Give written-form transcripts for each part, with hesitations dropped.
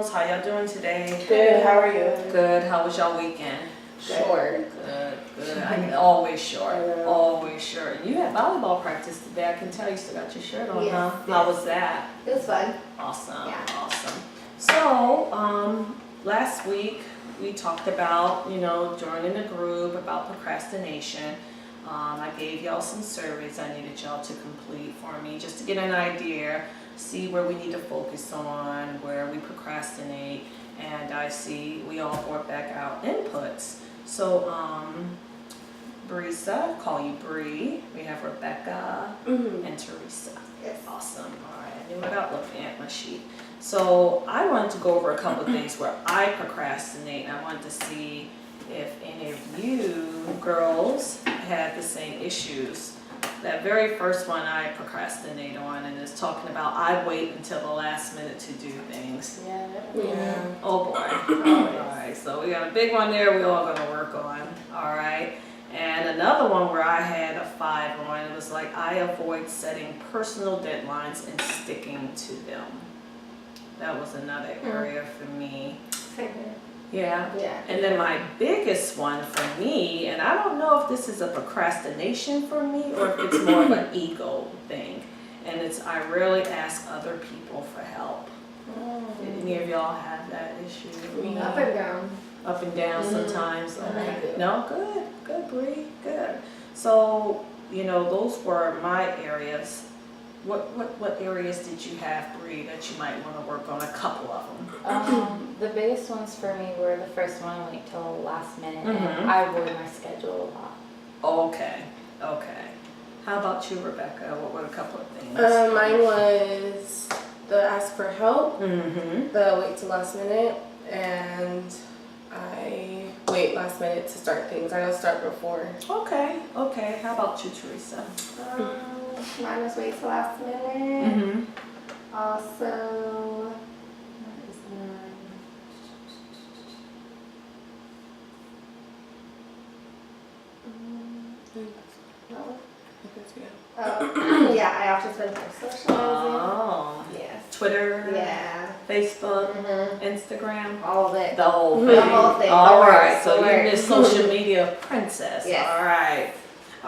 girls. How y'all doing today? Good, how are you? Good. How was y'all weekend? Short. Good. Always short. I know. Always short. You had volleyball practice today. I can tell you still got your shirt on, Yes, huh? yes. How was that? It was fun. Awesome. Yeah. Awesome. So, last week we talked about, joining a group about procrastination. I gave y'all some surveys I needed y'all to complete for me just to get an idea, see where we need to focus on, where we procrastinate, and I see we all brought back our inputs. So, Brisa, call you Bree. We have Rebecca and Teresa. Yes. Awesome. All right, I knew without looking at my sheet. So I wanted to go over a couple of things where I procrastinate. I wanted to see if any of you girls had the same issues. That very first one I procrastinate on, and it's talking about I wait until the last minute to do things. Yeah. Oh boy. All right, so we got a big one there we all gonna work on. All right. And another one where I had a 5 on, it was like I avoid setting personal deadlines and sticking to them. That was another area for me. Yeah. Yeah. And then my biggest one for me, and I don't know if this is a procrastination for me or if it's more of an ego thing, and it's I rarely ask other people for help. Did any of y'all have that issue? Up and down. Up and down sometimes. I do. No, good, Bree, good. So, those were my areas. What areas did you have, Bree, that you might want to work on? A couple of them. The biggest ones for me were the first one I wait till the last minute, Mhm. and I avoid my schedule a lot. Okay. How about you, Rebecca? What were a couple of things? Mine was the ask for help, Mm-hmm. the wait till last minute, and I wait last minute to start things. I don't start before. Okay. How about you, Teresa? Mine was wait till last minute. Mm-hmm. Also, what is mine? No. Yeah, I often spend time socializing. Oh. Yes. Twitter, Yeah. Facebook, Mhm. Instagram, All of it. the whole thing. The whole thing. All The right. works, So the you're works. this social media princess. Yes. All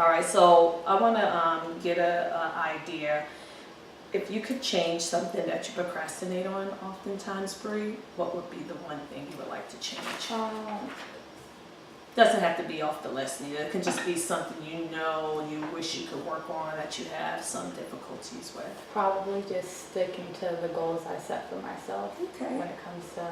right. So I want to get a idea. If you could change something that you procrastinate on oftentimes, Bree, what would be the one thing you would like to change? Doesn't have to be off the list neither. It can just be something you wish you could work on that you have some difficulties with. Probably just sticking to the goals I set for myself Okay. when it comes to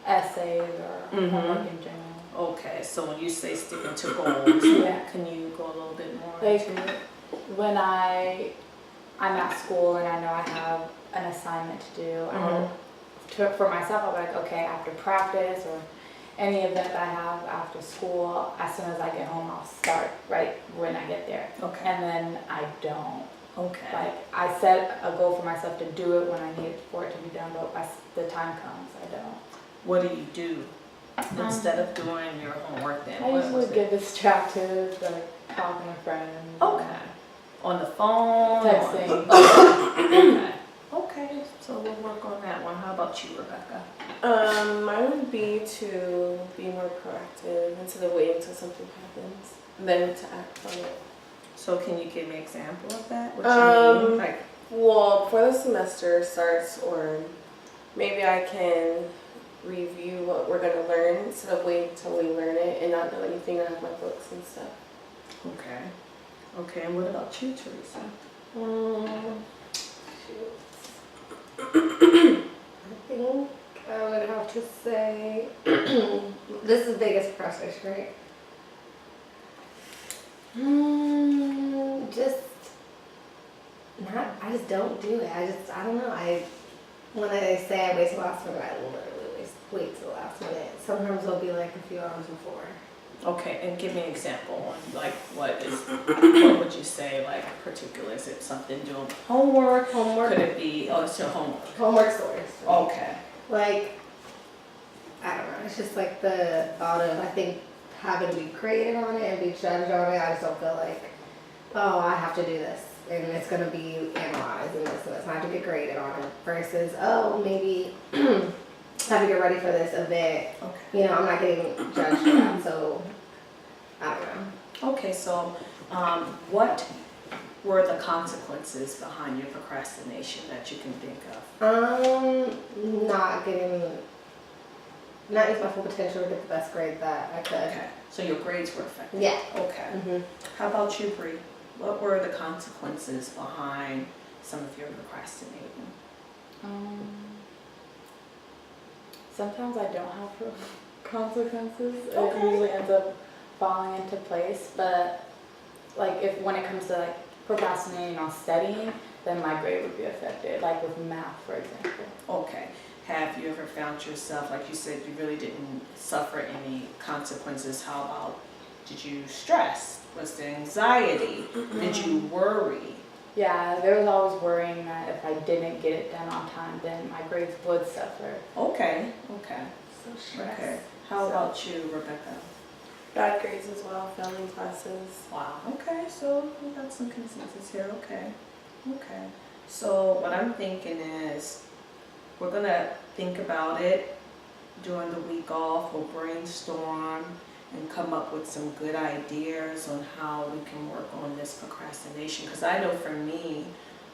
essays or Mhm. homework in general. Okay, so when you say sticking to goals, Yeah. can you go a little bit more Like into it? when I'm at school and I know I have an assignment to do, for myself, I'll be like, okay, after practice or any event I have after school, as soon as I get home, I'll start right when I get there. Okay. And then I don't. Okay. Like, I set a goal for myself to do it when I need for it to be done, but as the time comes, I don't. What do you do instead of doing your homework then? I What usually was it? get distracted, like talking to friends. Okay. On the phone? Texting. Okay, so we'll work on that one. How about you, Rebecca? Mine would be to be more proactive instead of waiting until something happens, then to act on it. So can you give me an example of that? What you mean? Like, Well, before the semester starts, or maybe I can review what we're gonna learn instead of waiting until we learn it and not know anything. I have my books and stuff. okay, and what about you, Teresa? I think I would have to say this is the biggest procrastination, right? I just don't do it. I don't know. When I say I wait till the last minute, I literally wait till the last minute. Sometimes it'll be like a few hours before. Okay, and give me an example on like what would you say like particular? Is it something doing homework? Could it be, it's your homework? Homework stories. Okay. Like, I don't know. It's just like the thought of, I think, having to be creative on it and be strategic on it. I just don't feel like, oh, I have to do this. And it's going to be analyzed and this and this. And I have to get graded on it. Versus, oh, maybe have to get ready for this event. Okay. You know, I'm not getting judged for that, so I don't know. Okay, so what were the consequences behind your procrastination that you can think of? Not use my full potential to get the best grade that I could. Okay, so your grades were affected. Yeah. Okay. Mhm. How about you, Bree? What were the consequences behind some of your procrastinating? Sometimes I don't have consequences. Okay. It usually ends up falling into place. But like when it comes to like procrastinating on studying, then my grade would be affected. Like with math, for example. Okay. Have you ever found yourself, like you said, you really didn't suffer any consequences? How about, did you stress? Was there anxiety? Did you worry? Yeah, there was always worrying that if I didn't get it done on time, then my grades would suffer. Okay, okay, So stressed. okay. How about you, Rebecca? Bad grades as well, failing classes. Wow, okay, so we got some consensus here, okay. Okay, so what I'm thinking is, we're gonna think about it during the week off. We'll brainstorm and come up with some good ideas on how we can work on this procrastination. Because I know for me,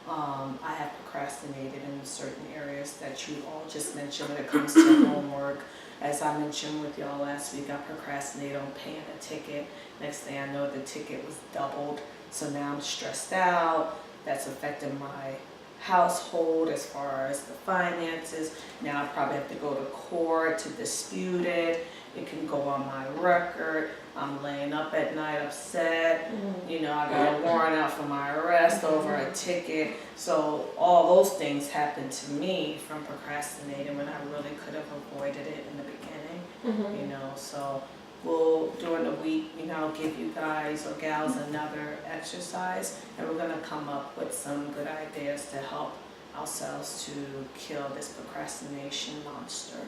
I have procrastinated in certain areas that you all just mentioned when it comes to homework. As I mentioned with y'all last week, I procrastinated on paying a ticket. Next thing I know, the ticket was doubled. So now I'm stressed out. That's affecting my household as far as the finances. Now I probably have to go to court to dispute it. It can go on my record. I'm laying up at night upset. You know, I got a warrant out for my arrest over a ticket. So all those things happened to me from procrastinating when I really could have avoided it in the beginning. You know, so we'll, during the week, you know, give you guys or gals another exercise, and we're gonna come up with some good ideas to help ourselves to kill this procrastination monster.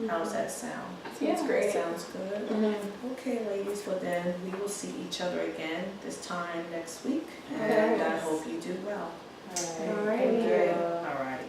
How's that sound? Sounds great. Sounds good. Okay, ladies, well then we will see each other again this time next week, and I Yes. hope you do well. All right. Thank you. All right.